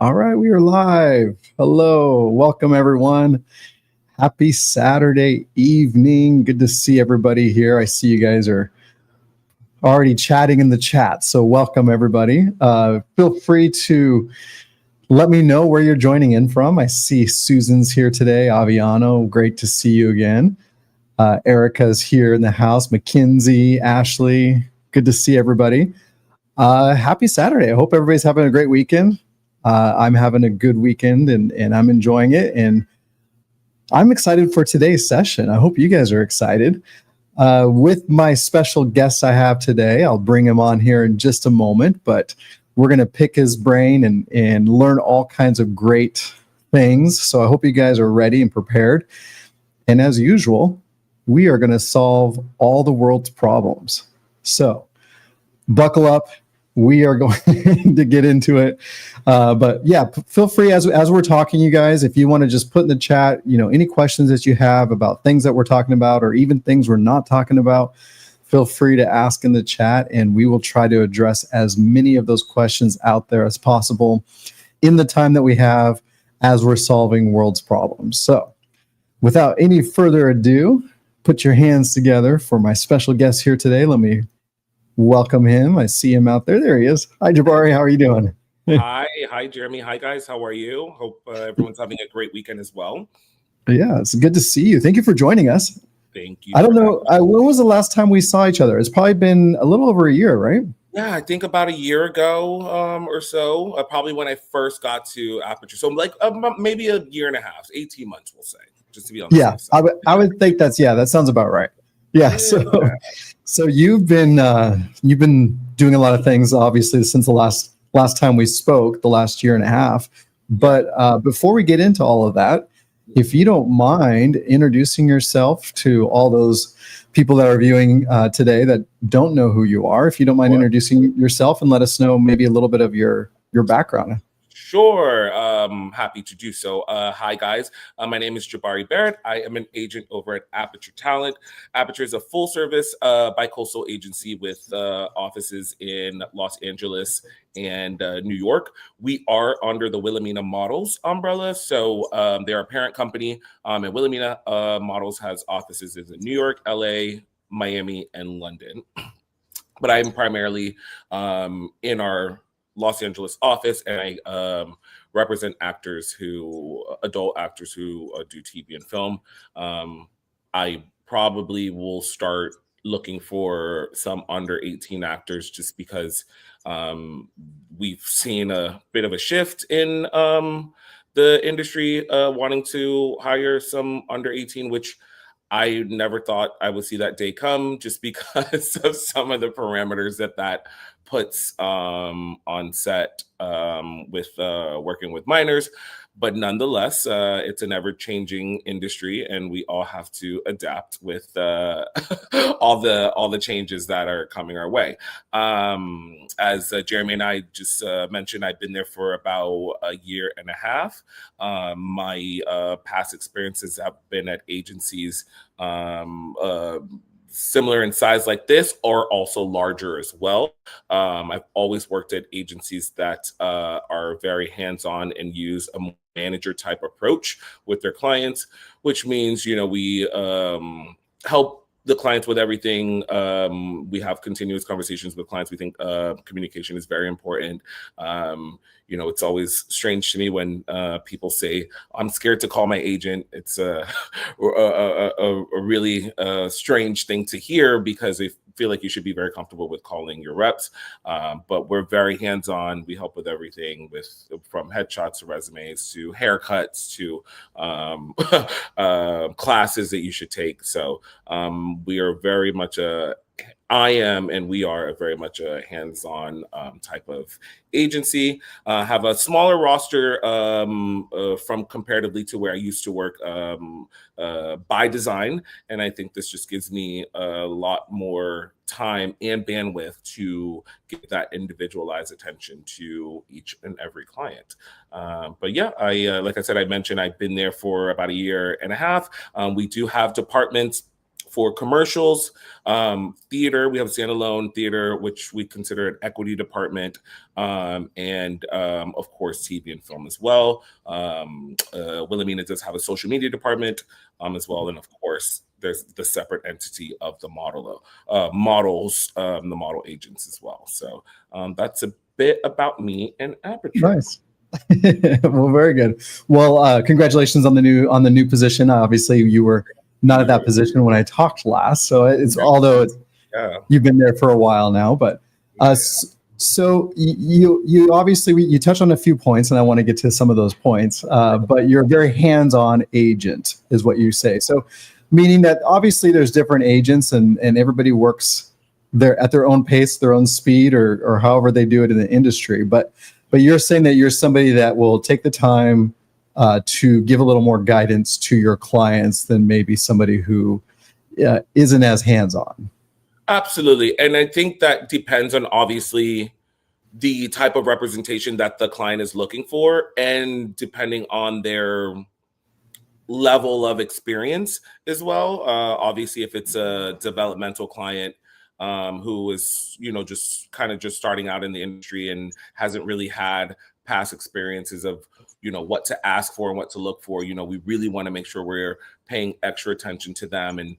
All right, we are live. Hello, welcome everyone. Happy Saturday evening. Good to see everybody here. I see you guys are already chatting in the chat, so welcome everybody. Feel free to let me know where you're joining in from. I see Susan's here today. Aviano, great to see you again. Erica's here in the house. Mackenzie, Ashley, good to see everybody. Happy Saturday. I hope everybody's having a great weekend. I'm having a good weekend and I'm enjoying it. And I'm excited for today's session. I hope you guys are excited. With my special guest I have today, I'll bring him on here in just a moment, but we're going to pick his brain and learn all kinds of great things. So I hope you guys are ready and prepared. And as usual, we are going to solve all the world's problems. So buckle up. We are going to get into it. But yeah, feel free as we're talking, you guys, if you want to just put in the chat, any questions that you have about things that we're talking about or even things we're not talking about, feel free to ask in the chat and we will try to address as many of those questions out there as possible in the time that we have as we're solving world's problems. So without any further ado, put your hands together for my special guest here today. Let me welcome him. I see him out there. There he is. Hi, Jabari. How are you doing? Hi, Jeremy. Hi, guys. How are you? Hope everyone's having a great weekend as well. Yeah, it's good to see you. Thank you for joining us. Thank you. I don't know. When was the last time we saw each other? It's probably been a little over a year, right? Yeah, I think about a year ago or so, probably when I first got to Aperture. So like maybe a year and a half, 18 months, we'll say, just to be on the safe side. I would think that sounds about right. Yeah. So you've been doing a lot of things, obviously, since the last time we spoke, the last year and a half. But before we get into all of that, if you don't mind introducing yourself to all those people that are viewing today that don't know who you are, if you don't mind introducing yourself and let us know maybe a little bit of your background. Sure. Happy to do so. Hi, guys. My name is Jabari Barrett. I am an agent over at Aperture Talent. Aperture is a full-service bi-coastal agency with offices in Los Angeles and New York. We are under the Wilhelmina Models umbrella. So they're a parent company, and Wilhelmina Models has offices in New York, LA, Miami, and London. But I'm primarily in our Los Angeles office, and I represent adult actors who do TV and film. I probably will start looking for some under 18 actors just because we've seen a bit of a shift in the industry wanting to hire some under 18, which I never thought I would see that day come just because of some of the parameters that puts on set with working with minors. But nonetheless, it's an ever-changing industry, and we all have to adapt with all the changes that are coming our way. As Jeremy and I just mentioned, I've been there for about a year and a half. My past experiences have been at agencies similar in size like this, or also larger as well. I've always worked at agencies that are very hands-on and use a manager type approach with their clients, which means, we help the clients with everything. We have continuous conversations with clients. We think communication is very important. It's always strange to me when people say, I'm scared to call my agent. It's a really strange thing to hear because they feel like you should be very comfortable with calling your reps. But we're very hands-on. We help with everything from headshots to resumes to haircuts to classes that you should take. So we are very much we are very much a hands-on type of agency. Have a smaller roster from comparatively to where I used to work by design. And I think this just gives me a lot more time and bandwidth to give that individualized attention to each and every client. But yeah, like I said, I mentioned I've been there for about a year and a half. We do have departments for commercials, theater, we have standalone theater, which we consider an equity department, and of course, TV and film as well. Wilhelmina does have a social media department as well, and of course, there's the separate entity of the models, the model agents as well. So that's a bit about me and Aperture. Nice. Well, very good. Well, congratulations on the new position. Obviously, you were not at that position when I talked last, so although you've been there for a while now. But so you obviously you touched on a few points, and I want to get to some of those points. But you're a very hands-on agent, is what you say. So, meaning that obviously there's different agents, and everybody works at their own pace, their own speed, or however they do it in the industry. But you're saying that you're somebody that will take the time to give a little more guidance to your clients than maybe somebody who isn't as hands-on. Absolutely. And I think that depends on obviously the type of representation that the client is looking for, and depending on their level of experience as well. Obviously, if it's a developmental client, who is, just starting out in the industry and hasn't really had past experiences of, what to ask for and what to look for. We really want to make sure we're paying extra attention to them and,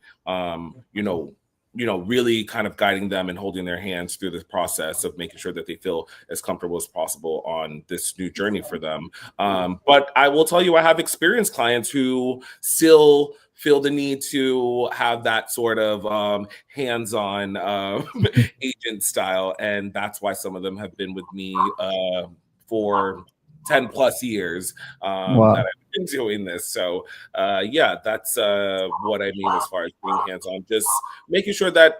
really kind of guiding them and holding their hands through this process of making sure that they feel as comfortable as possible on this new journey for them. But I will tell you, I have experienced clients who still feel the need to have that sort of hands-on agent style. And that's why some of them have been with me for 10 plus years Wow. that I've been doing this. So that's what I mean as far as being hands-on, just making sure that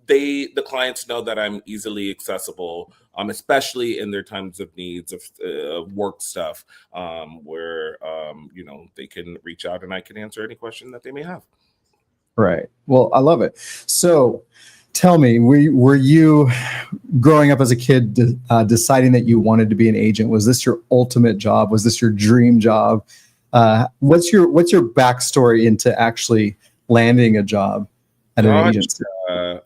the clients know that I'm easily accessible, especially in their times of needs of work stuff, where they can reach out and I can answer any question that they may have. Right. Well, I love it. So tell me, were you growing up as a kid deciding that you wanted to be an agent? Was this your ultimate job? Was this your dream job? What's your backstory into actually landing a job at an agency?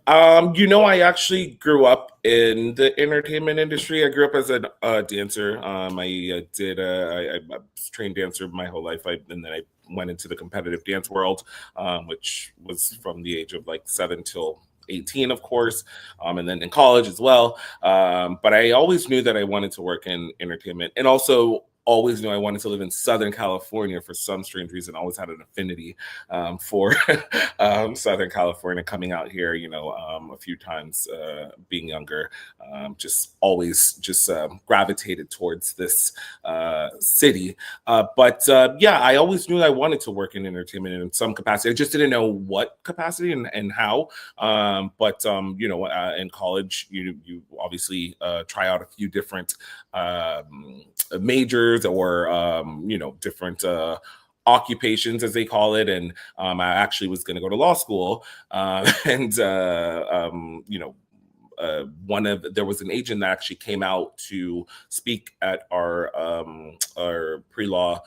I actually grew up in the entertainment industry. I grew up as a dancer. I was a trained dancer my whole life. And then I went into the competitive dance world, which was from the age of like 7 till 18, of course, and then in college as well. But I always knew that I wanted to work in entertainment, and also always knew I wanted to live in Southern California for some strange reason. I always had an affinity for Southern California, coming out here, a few times being younger, just always gravitated towards this city. But I always knew I wanted to work in entertainment in some capacity. I just didn't know what capacity and how. In college, you obviously try out a few different majors or different occupations, as they call it. And I actually was going to go to law school, there was an agent that actually came out to speak at our pre-law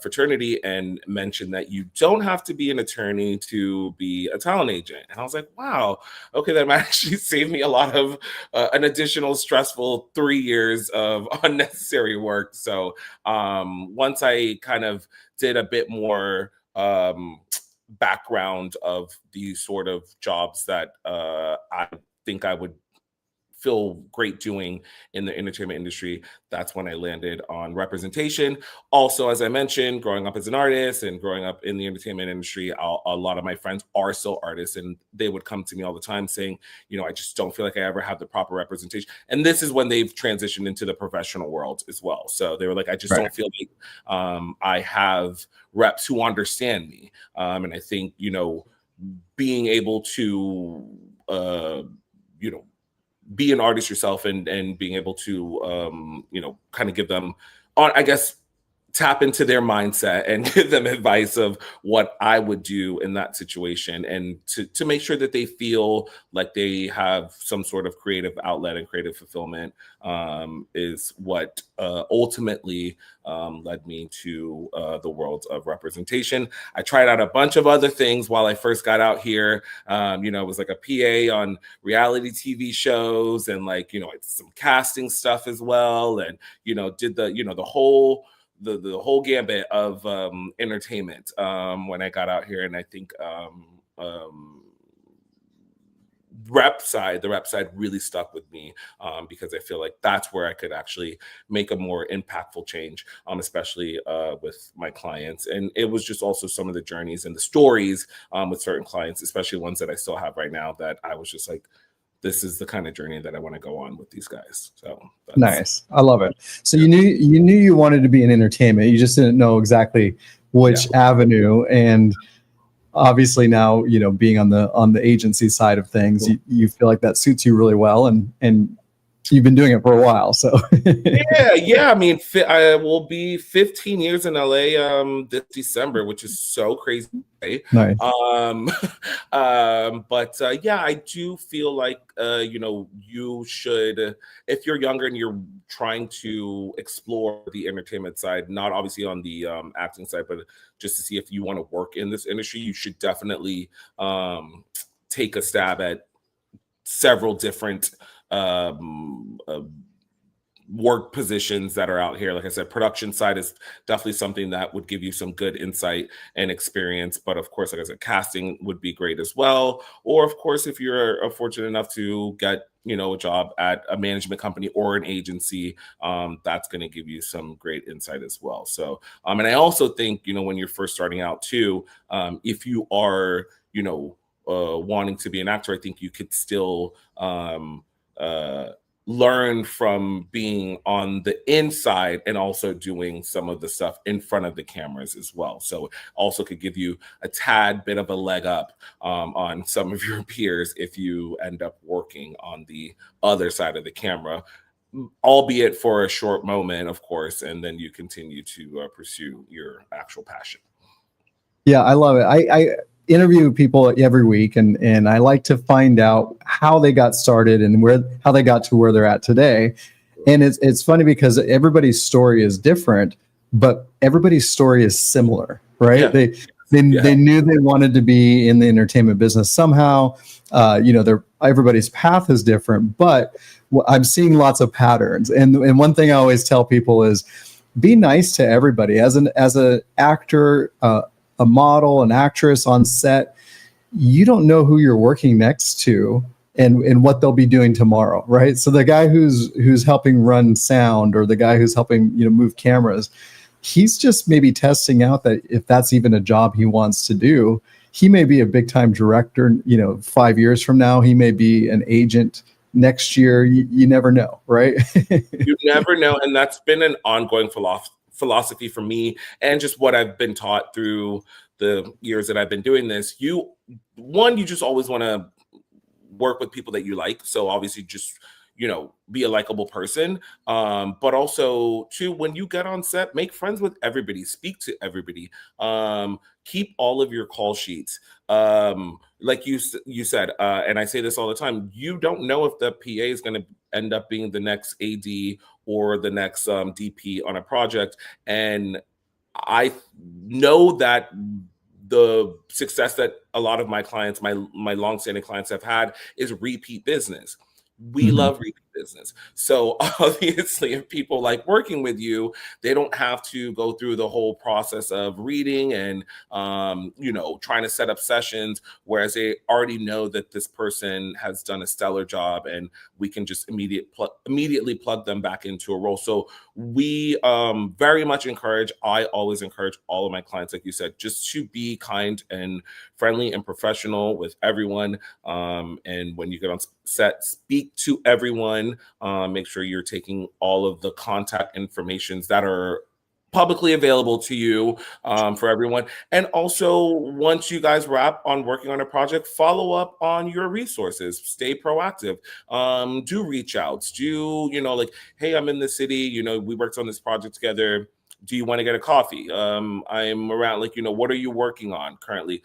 fraternity and mentioned that you don't have to be an attorney to be a talent agent. And I was like, wow, okay, that might actually save me a lot of an additional stressful 3 years of unnecessary work. So once I kind of did a bit more background of these sort of jobs that I think I would feel great doing in the entertainment industry, that's when I landed on representation. Also, as I mentioned, growing up as an artist and growing up in the entertainment industry, a lot of my friends are still artists, and they would come to me all the time saying, I just don't feel like I ever have the proper representation. And this is when they've transitioned into the professional world as well. So they were like, I just don't feel like I have reps who understand me. And I think, being able to, be an artist yourself and being able to, kind of give them, I guess, tap into their mindset and give them advice of what I would do in that situation, and to make sure that they feel like they have some sort of creative outlet and creative fulfillment, is what ultimately led me to the world of representation. I tried out a bunch of other things while I first got out here. It was like a PA on reality TV shows, and like, some casting stuff as well. And, did the whole gambit of entertainment when I got out here. And I think the rep side really stuck with me, because I feel like that's where I could actually make a more impactful change, especially with my clients. And it was just also some of the journeys and the stories with certain clients, especially ones that I still have right now, that I was just like, this is the kind of journey that I want to go on with these guys. So nice. I love it. So you knew you wanted to be in entertainment. You just didn't know exactly which avenue. And obviously now, being on the agency side of things, you feel like that suits you really well, and you've been doing it for a while. So yeah. I mean, I will be 15 years in LA this December, which is so crazy. Nice. But yeah, I do feel like you should, if you're younger and you're trying to explore the entertainment side, not obviously on the acting side, but just to see if you want to work in this industry, you should definitely take a stab at several different work positions that are out here. Like I said, production side is definitely something that would give you some good insight and experience. But of course, like I said, casting would be great as well. Or of course, if you're fortunate enough to get a job at a management company or an agency, that's going to give you some great insight as well. So, and I also think, when you're first starting out too, if you are, wanting to be an actor, I think you could still learn from being on the inside and also doing some of the stuff in front of the cameras as well. So also could give you a tad bit of a leg up on some of your peers if you end up working on the other side of the camera, albeit for a short moment, of course, and then you continue to pursue your actual passion. Yeah, I love it. I interview people every week, and I like to find out how they got started and how they got to where they're at today. And it's funny because everybody's story is different, but everybody's story is similar, right? Yeah. They knew they wanted to be in the entertainment business somehow. Everybody's path is different, but I'm seeing lots of patterns. And one thing I always tell people is be nice to everybody. As an actor, a model, an actress on set, you don't know who you're working next to and what they'll be doing tomorrow, right? So the guy who's helping run sound, or the guy who's helping move cameras, he's just maybe testing out that if that's even a job he wants to do. He may be a big time director, 5 years from now. He may be an agent next year. You never know, right? You never know, and that's been an ongoing philosophy for me, and just what I've been taught through the years that I've been doing this. You just always want to work with people that you like. So obviously just, be a likable person. But also too, when you get on set, make friends with everybody, speak to everybody, keep all of your call sheets. Like you said, and I say this all the time, you don't know if the PA is going to end up being the next AD or the next DP on a project. And I know that the success that a lot of my clients, my longstanding clients, have had is repeat business. We love repeat business. So obviously, if people like working with you, they don't have to go through the whole process of reading and trying to set up sessions, whereas they already know that this person has done a stellar job, and we can just immediately plug them back into a role. So we very much I always encourage all of my clients, like you said, just to be kind and friendly and professional with everyone. And when you get on set, speak to everyone. Make sure you're taking all of the contact informations that are publicly available to you for everyone. And also, once you guys wrap on working on a project, follow up on your resources. Stay proactive. Do reach outs. Do, like, hey, I'm in the city. We worked on this project together. do you want to get a coffee? I'm around, like, what are you working on currently?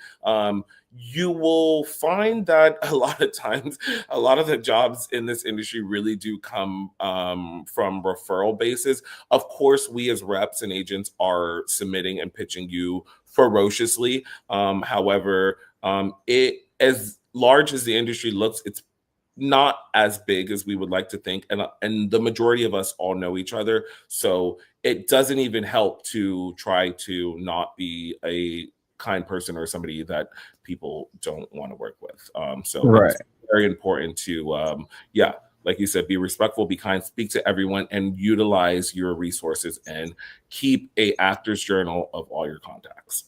You will find that a lot of times, a lot of the jobs in this industry really do come from referral basis. Of course, we as reps and agents are submitting and pitching you ferociously. However, it as large as the industry looks, it's not as big as we would like to think, and the majority of us all know each other, so it doesn't even help to try to not be a kind person or somebody that people don't want to work with. So Right. it's very important to yeah, like you said, be respectful, be kind, speak to everyone, and utilize your resources, and keep a actor's journal of all your contacts.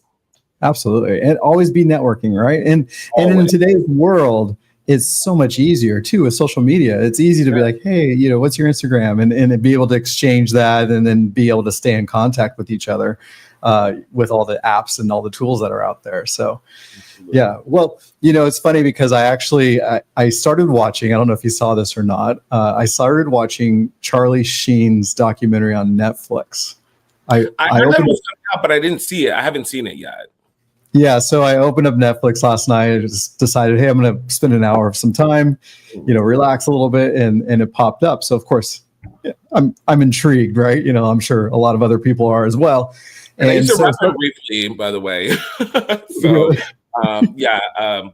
Absolutely. And always be networking, right? And in Always. today's world, it's so much easier too with social media. It's easy to be like, hey, what's your Instagram? And be able to exchange that, and then be able to stay in contact with each other with all the apps and all the tools that are out there. So yeah, well, it's funny because I started watching, I don't know if you saw this or not. I started watching Charlie Sheen's documentary on Netflix. I heard that was coming out, but I didn't see it. I haven't seen it yet. Yeah, so I opened up Netflix last night. I just decided, hey, I'm going to spend an hour of some time, relax a little bit, and it popped up. So of course, I'm intrigued, right? I'm sure a lot of other people are as well. And I used to wrap it briefly, by the way. So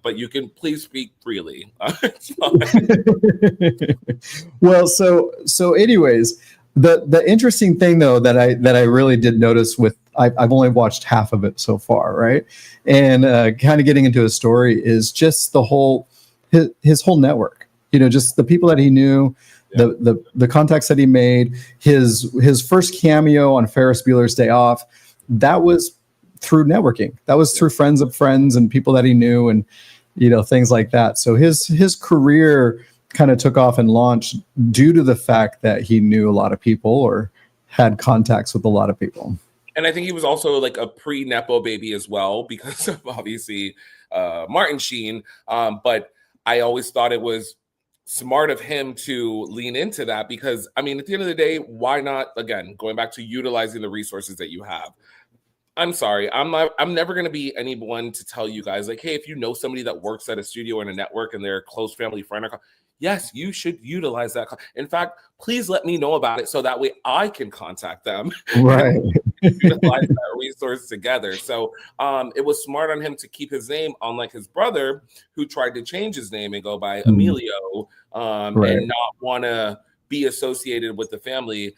but you can please speak freely. Well, so anyways, the interesting thing though that I really did notice with I've only watched half of it so far, right? And kind of getting into his story is just the whole his whole network. Just the people that he knew, the contacts that he made. His first cameo on Ferris Bueller's Day Off, that was through networking. That was through friends of friends and people that he knew, and things like that. So his career kind of took off and launched due to the fact that he knew a lot of people or had contacts with a lot of people. And I think he was also like a pre-Nepo baby as well, because of obviously Martin Sheen. But I always thought it was smart of him to lean into that, because I mean, at the end of the day, why not, again, going back to utilizing the resources that you have. I'm sorry, I'm never going to be anyone to tell you guys like, hey, if you know somebody that works at a studio or in a network and they're a close family friend, yes, you should utilize that. In fact, please let me know about it so that way I can contact them. Right. Utilize that resource together. So it was smart on him to keep his name, unlike his brother, who tried to change his name and go by Emilio, and not want to be associated with the family.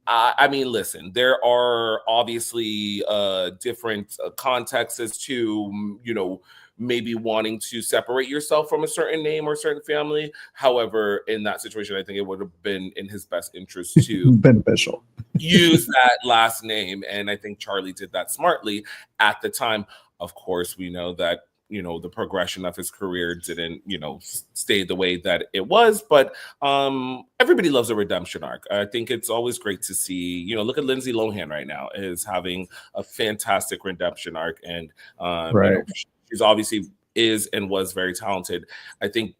I mean, listen, there are obviously different contexts as to, maybe wanting to separate yourself from a certain name or certain family. However, in that situation, I think it would have been in his best interest to beneficial use that last name. And I think Charlie did that smartly at the time. Of course, we know that, the progression of his career didn't, stay the way that it was. But everybody loves a redemption arc. I think it's always great to see, look at Lindsay Lohan right now is having a fantastic redemption arc. And she's obviously is and was very talented. I think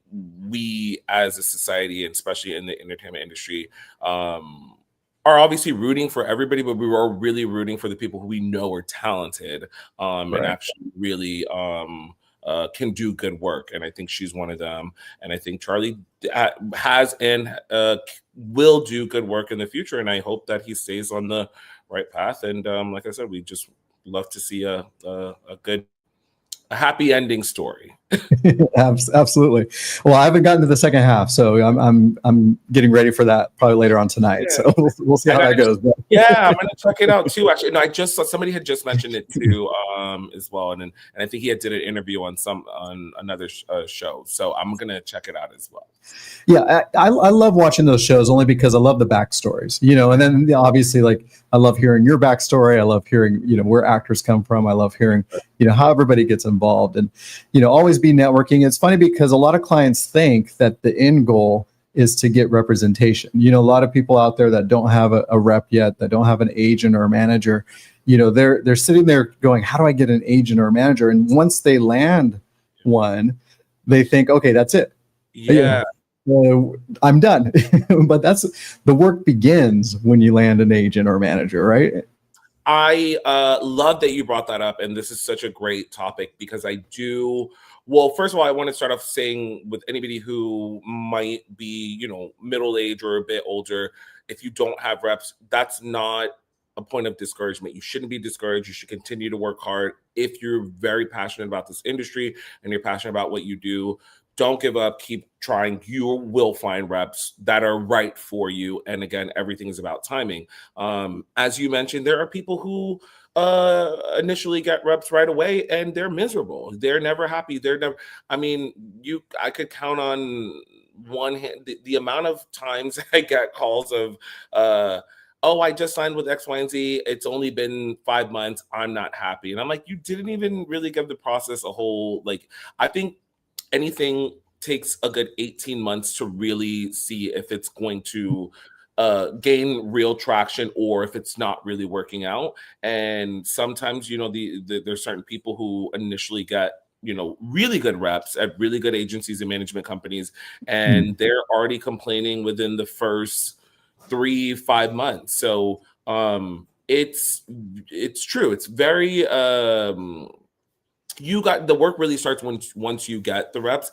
we as a society, and especially in the entertainment industry, are obviously rooting for everybody, but we were really rooting for the people who we know are talented and actually really can do good work. And I think she's one of them. And I think Charlie has and will do good work in the future. And I hope that he stays on the right path. And like I said, we just love to see a happy ending story. Absolutely. Well, I haven't gotten to the second half, so I'm getting ready for that probably later on tonight. Yeah. So we'll see how that goes. Yeah, I'm gonna check it out too. Actually, no, I just saw somebody had just mentioned it too, as well, and I think he had did an interview on another show. So I'm gonna check it out as well. Yeah, I love watching those shows only because I love the backstories, and then obviously, like, I love hearing your backstory. I love hearing, where actors come from. I love hearing, how everybody gets involved, and, always be networking. It's funny because a lot of clients think that the end goal is to get representation. A lot of people out there that don't have a rep yet, that don't have an agent or a manager, they're sitting there going, how do I get an agent or a manager? And once they land one, they think, okay, that's it. Yeah. I'm done. But the work begins when you land an agent or manager, right? I love that you brought that up, and this is such a great topic because I do. Well, first of all, I want to start off saying with anybody who might be, middle age or a bit older, if you don't have reps, that's not a point of discouragement. You shouldn't be discouraged. You should continue to work hard. If you're very passionate about this industry and you're passionate about what you do, don't give up. Keep trying. You will find reps that are right for you. And again, everything is about timing. As you mentioned, there are people who initially get reps right away and they're miserable. They're never happy. I could count on one hand the amount of times I get calls of, oh, I just signed with X, Y, and Z. It's only been 5 months. I'm not happy. And I'm like, you didn't even really give the process a whole, I think anything takes a good 18 months to really see if it's going to gain real traction or if it's not really working out. And sometimes, there's certain people who initially get really good reps at really good agencies and management companies, and they're already complaining within the first 3-5 months. So it's true. It's very the work really starts once you get the reps.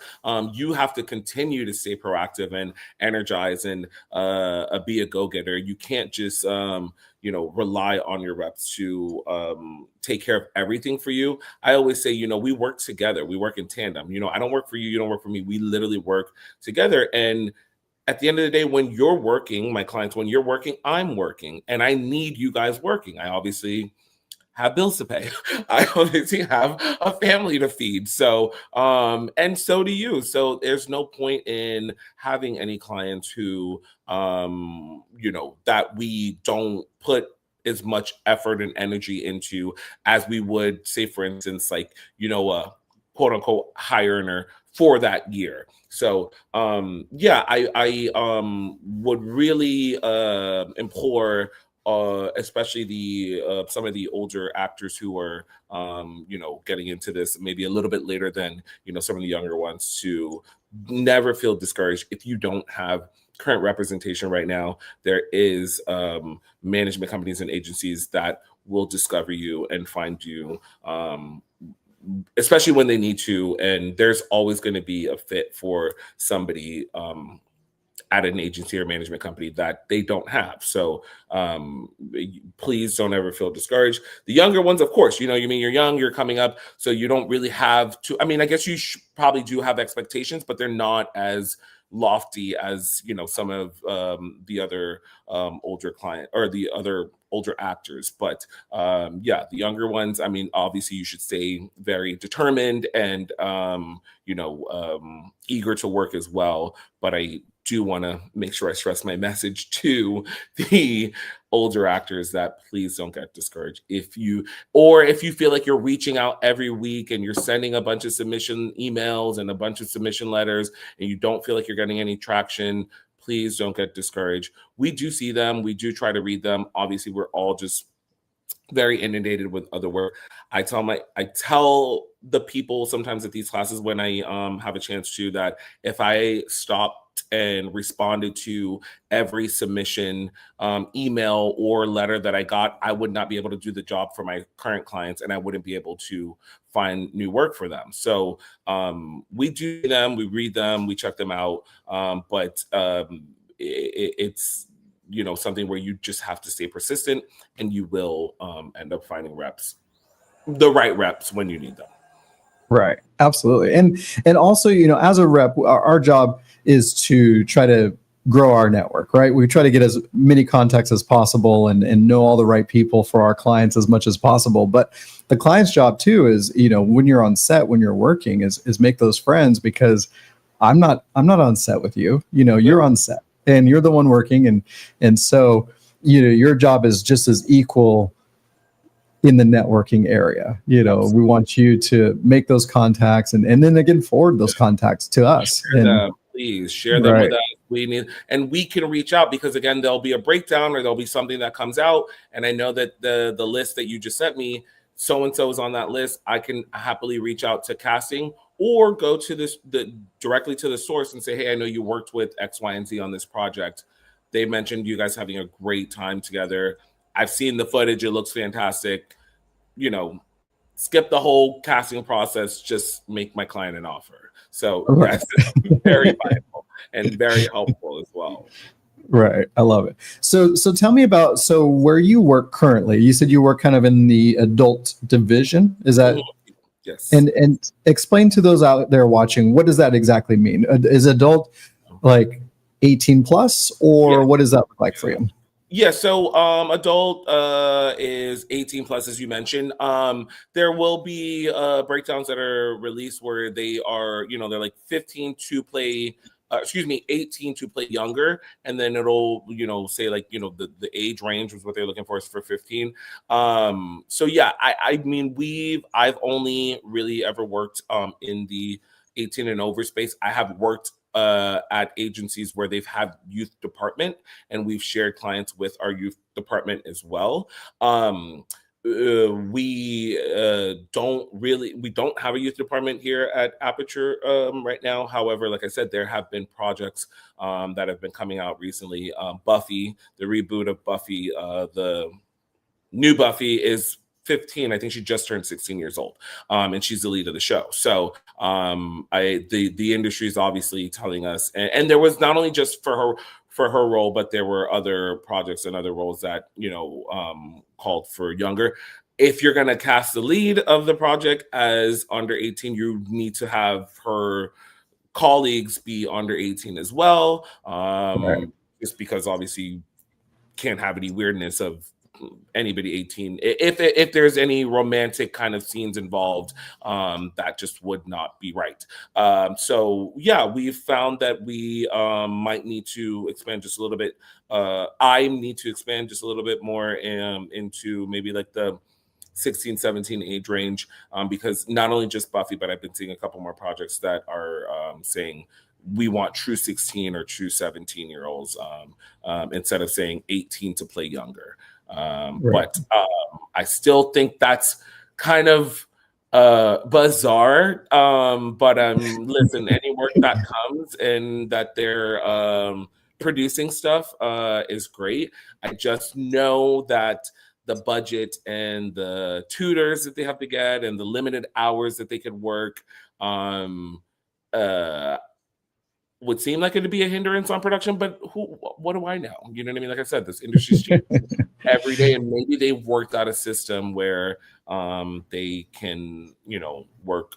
You have to continue to stay proactive and energize and be a go-getter. You can't just rely on your reps to take care of everything for you. I always say, we work together. We work in tandem. I don't work for you. You don't work for me. We literally work together. And at the end of the day, when you're working, my clients, when you're working, I'm working, and I need you guys working. I obviously have bills to pay. I obviously have a family to feed. So, and so do you. So there's no point in having any clients who, that we don't put as much effort and energy into as we would, say, for instance, a quote unquote high earner for that year. So I would really implore especially the some of the older actors who are getting into this maybe a little bit later than some of the younger ones, to never feel discouraged if you don't have current representation right now. There is management companies and agencies that will discover you and find you, especially when they need to, and there's always going to be a fit for somebody at an agency or management company that they don't have. So please don't ever feel discouraged. The younger ones, of course, you're young, you're coming up, so you don't really have to. I mean, I guess you probably do have expectations, but they're not as lofty as some of the other older client or the other older actors. But the younger ones, I mean, obviously you should stay very determined and eager to work as well. But I do want to make sure I stress my message to the older actors that please don't get discouraged. If you feel like you're reaching out every week and you're sending a bunch of submission emails and a bunch of submission letters and you don't feel like you're getting any traction, please don't get discouraged. We do see them. We do try to read them. Obviously, we're all just very inundated with other work. I tell the people sometimes at these classes when I have a chance to, that if I stopped and responded to every submission email or letter that I got, I would not be able to do the job for my current clients, and I wouldn't be able to find new work for them. So we do them, we read them, we check them out, but it's something where you just have to stay persistent, and you will end up finding the right reps when you need them. Right. Absolutely. And also, as a rep, our job is to try to grow our network, right? We try to get as many contacts as possible and know all the right people for our clients as much as possible. But the client's job too is, when you're on set, when you're working, is make those friends, because I'm not on set with you. You're on set and you're the one working. And so, your job is just as equal in the networking area. We want you to make those contacts and then again forward those contacts to us. Please share them with us. And we can reach out, because again, there'll be a breakdown or there'll be something that comes out. And I know that the list that you just sent me, so-and-so is on that list. I can happily reach out to casting or go to directly to the source and say, hey, I know you worked with X, Y, and Z on this project. They mentioned you guys having a great time together. I've seen the footage, it looks fantastic, skip the whole casting process, just make my client an offer. So Right. yes, it's very viable and very helpful as well. Right. I love it. So tell me about, so where you work currently. You said you work kind of in the adult division. Is that? Yes. And explain to those out there watching, what does that exactly mean? Is adult like 18 plus, or what does that look like for you? Yeah, so adult is 18 plus, as you mentioned. There will be breakdowns that are released where they are, they're like 15 to play, 18 to play younger, and then it'll, say like, the age range was what they're looking for is for 15. So yeah, I mean, I've only really ever worked in the 18 and over space. I have worked at agencies where they've had youth department, and we've shared clients with our youth department as well. We don't have a youth department here at Aperture right now. However, like I said, there have been projects that have been coming out recently. Buffy, the reboot of Buffy, the new Buffy is 15. I think she just turned 16 years old, and she's the lead of the show. So the industry is obviously telling us, and there was not only just for her role, but there were other projects and other roles that called for younger. If you're going to cast the lead of the project as under 18, you need to have her colleagues be under 18 as well, Right. just because obviously you can't have any weirdness of anybody 18 if there's any romantic kind of scenes involved, that just would not be right. So yeah, we've found that we might need to expand just a little bit. I need to expand just a little bit more into maybe like the 16, 17 age range, because not only just Buffy, but I've been seeing a couple more projects that are saying we want true 16 or true 17-year-olds, instead of saying 18 to play younger. Right. But I still think that's kind of bizarre. But listen, any work that comes and that they're producing stuff is great. I just know that the budget and the tutors that they have to get and the limited hours that they could work would seem like it'd be a hindrance on production, but what do I know? You know what I mean? Like I said, this industry's changing every day, and maybe they've worked out a system where they can, work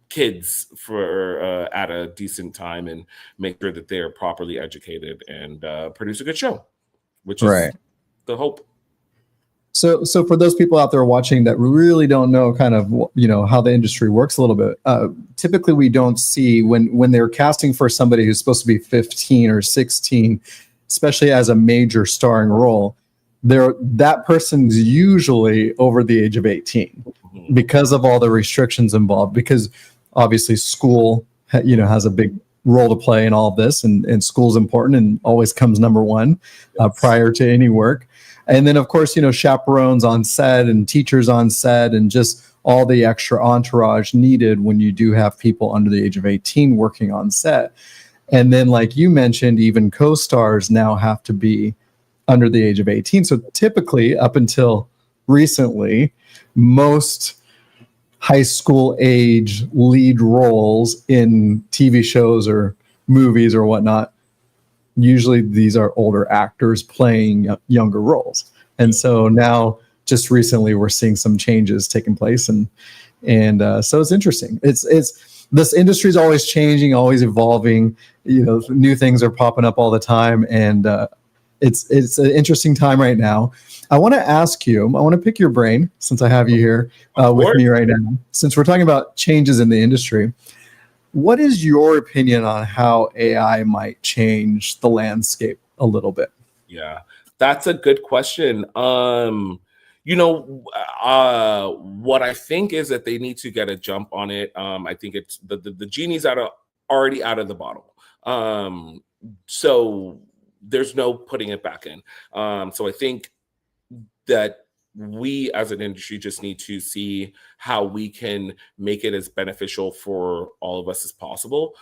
kids for at a decent time and make sure that they are properly educated and produce a good show, which is the hope. So for those people out there watching that really don't know kind of, how the industry works a little bit, typically we don't see when they're casting for somebody who's supposed to be 15 or 16, especially as a major starring role, that person's usually over the age of 18 because of all the restrictions involved, because obviously school, has a big role to play in all of this, and school's important and always comes number one prior to any work. And then, of course, chaperones on set and teachers on set and just all the extra entourage needed when you do have people under the age of 18 working on set. And then, like you mentioned, even co-stars now have to be under the age of 18. So typically, up until recently, most high school age lead roles in TV shows or movies or whatnot, usually these are older actors playing younger roles. And so now just recently we're seeing some changes taking place, and so it's interesting. It's this industry is always changing, always evolving, new things are popping up all the time, and it's an interesting time right now. I want to pick your brain since I have you here with me right now, since we're talking about changes in the industry. What is your opinion on how AI might change the landscape a little bit? Yeah, that's a good question. What I think is that they need to get a jump on it. I think it's the genie's already out of the bottle. So there's no putting it back in. So I think that we as an industry just need to see how we can make it as beneficial for all of us as possible.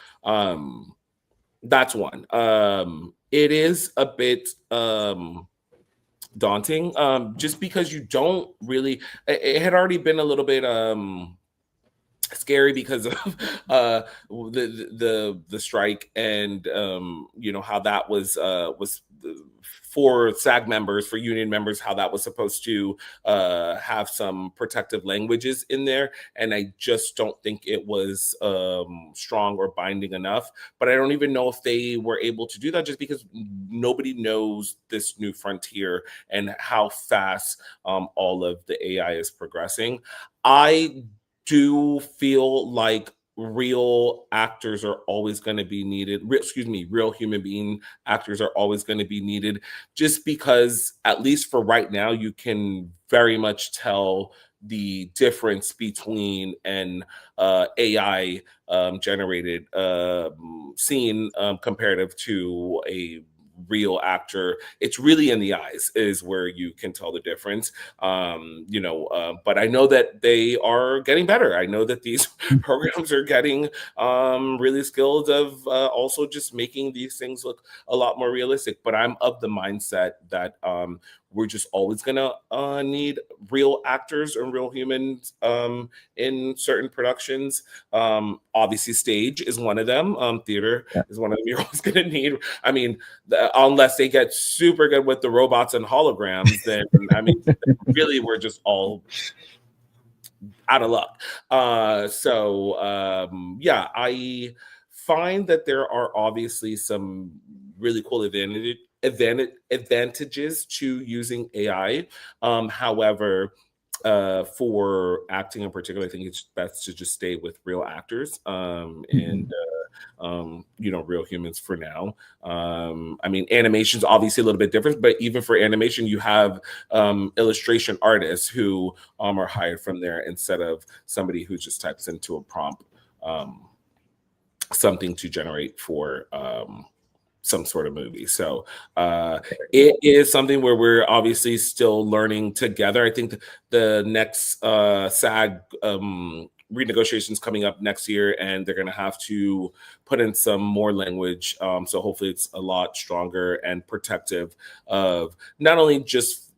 That's one. It is a bit daunting, just because you don't really. It had already been a little bit scary because of the strike, and how that was for SAG members, for union members, how that was supposed to have some protective languages in there, and I just don't think it was strong or binding enough. But I don't even know if they were able to do that, just because nobody knows this new frontier and how fast all of the AI is progressing. I do feel like real actors are always going to be needed. Real human being actors are always going to be needed, just because, at least for right now, you can very much tell the difference between an AI generated scene comparative to a real actor. It's really in the eyes is where you can tell the difference. But I know that they are getting better. I know that these programs are getting really skilled of also just making these things look a lot more realistic. But I'm of the mindset that we're just always gonna need real actors and real humans in certain productions. Obviously, stage is one of them. Theater is one of them. You're always gonna need. I mean, unless they get super good with the robots and holograms, then I mean, really, we're just all out of luck. I find that there are obviously some really cool advantages to using AI. However, for acting in particular, I think it's best to just stay with real actors and real humans for now. I mean, animation's obviously a little bit different, but even for animation, you have illustration artists who are hired from there instead of somebody who just types into a prompt something to generate for some sort of movie. So it is something where we're obviously still learning together. I think the next SAG renegotiations coming up next year, and they're going to have to put in some more language. So hopefully it's a lot stronger and protective of not only just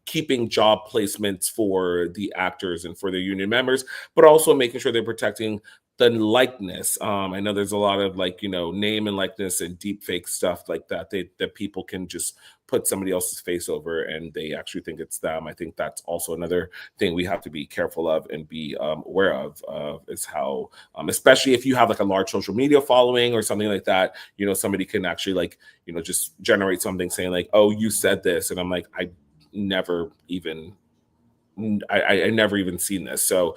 keeping job placements for the actors and for their union members, but also making sure they're protecting the likeness. I know there's a lot of name and likeness and deep fake stuff like that that people can just put somebody else's face over and they actually think it's them. I think that's also another thing we have to be careful of and be aware of is how, especially if you have like a large social media following or something like that, somebody can actually just generate something saying like, oh, you said this. And I'm like, I never even seen this. So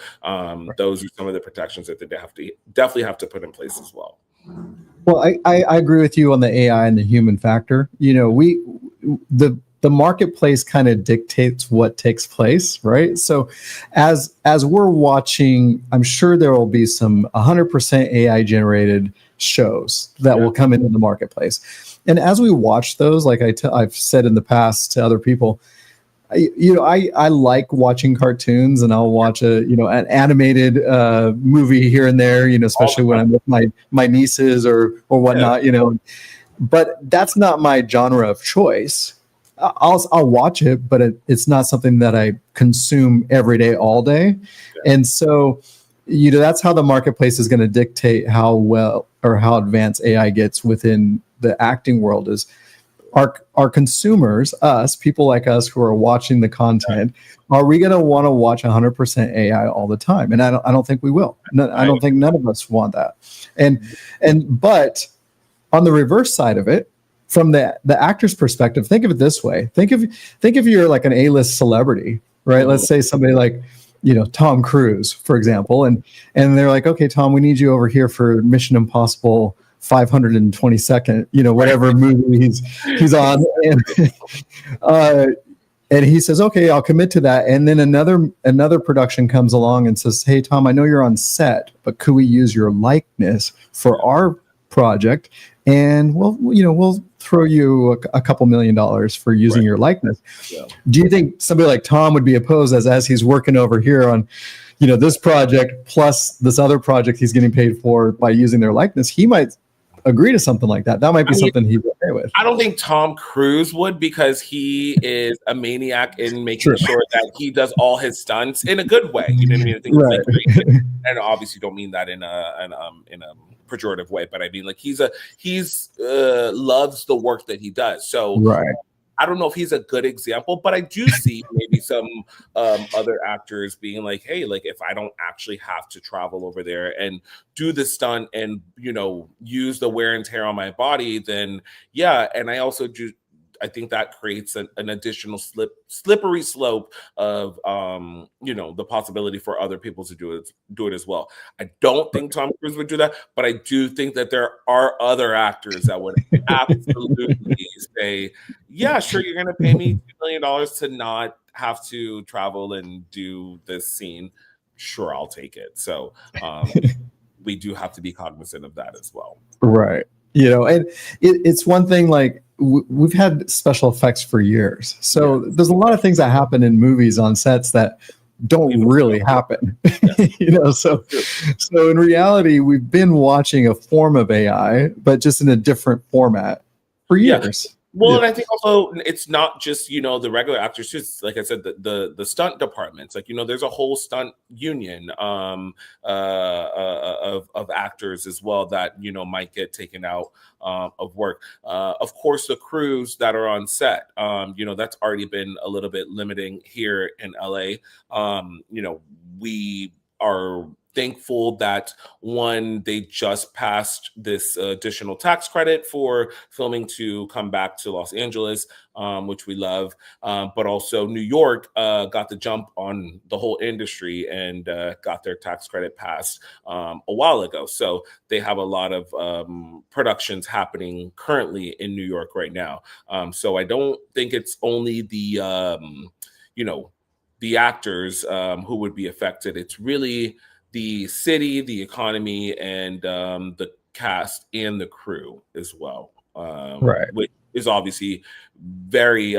those are some of the protections that they definitely have to put in place as well. Well, I agree with you on the AI and the human factor. The marketplace kind of dictates what takes place, right? So as we're watching, I'm sure there will be some 100% AI generated shows that will come into the marketplace. And as we watch those, like I've said in the past to other people, I like watching cartoons, and I'll watch an animated movie here and there, especially when I'm with my nieces or whatnot, but that's not my genre of choice. I'll watch it, but it's not something that I consume every day, all day. Yeah. And so, that's how the marketplace is going to dictate how well or how advanced AI gets within the acting world is our consumers, us, people like us who are watching the content, are we going to want to watch 100% AI all the time? And I don't think we will. I don't think none of us want that. But on the reverse side of it, from the actor's perspective, think of it this way. Think if you're like an A-list celebrity, right? Let's say somebody like, Tom Cruise, for example, and they're like, okay, Tom, we need you over here for Mission Impossible 522nd, whatever movie he's on, and he says, okay, I'll commit to that. And then another production comes along and says, hey, Tom, I know you're on set, but could we use your likeness for our project? And we'll throw you a couple $1 million for using your likeness. Yeah. Do you think somebody like Tom would be opposed as he's working over here on, this project plus this other project he's getting paid for by using their likeness? He might agree to something like that. That might be something he's okay with. I don't think Tom Cruise would, because he is a maniac in making sure that he does all his stunts in a good way. You know what I mean? I think it's like great. And obviously don't mean that in a pejorative way, but I mean like he's loves the work that he does. So I don't know if he's a good example, but I do see maybe some other actors being like, hey, like if I don't actually have to travel over there and do the stunt and, you know, use the wear and tear on my body, then yeah. And I also do, I think that creates an additional slippery slope of, you know, the possibility for other people to do it as well. I don't think Tom Cruise would do that, but I do think that there are other actors that would absolutely say, yeah, sure, you're going to pay me $2 million to not have to travel and do this scene. Sure, I'll take it. So we do have to be cognizant of that as well. Right. You know, and it's one thing, like we've had special effects for years. So there's a lot of things that happen in movies on sets that don't really happen. You know, so in reality, we've been watching a form of AI, but just in a different format for years. Well, and I think also it's not just, you know, the regular actors, just like I said, the stunt departments, like, you know, there's a whole stunt union of actors as well that, you know, might get taken out of work. Of course, the crews that are on set, you know, that's already been a little bit limiting here in LA. You know, we are thankful that they just passed this additional tax credit for filming to come back to Los Angeles, which we love. But also New York got the jump on the whole industry and got their tax credit passed a while ago. So they have a lot of productions happening currently in New York right now. So I don't think it's only the, you know, the actors who would be affected. It's really the city, the economy, and the cast and the crew as well, which is obviously very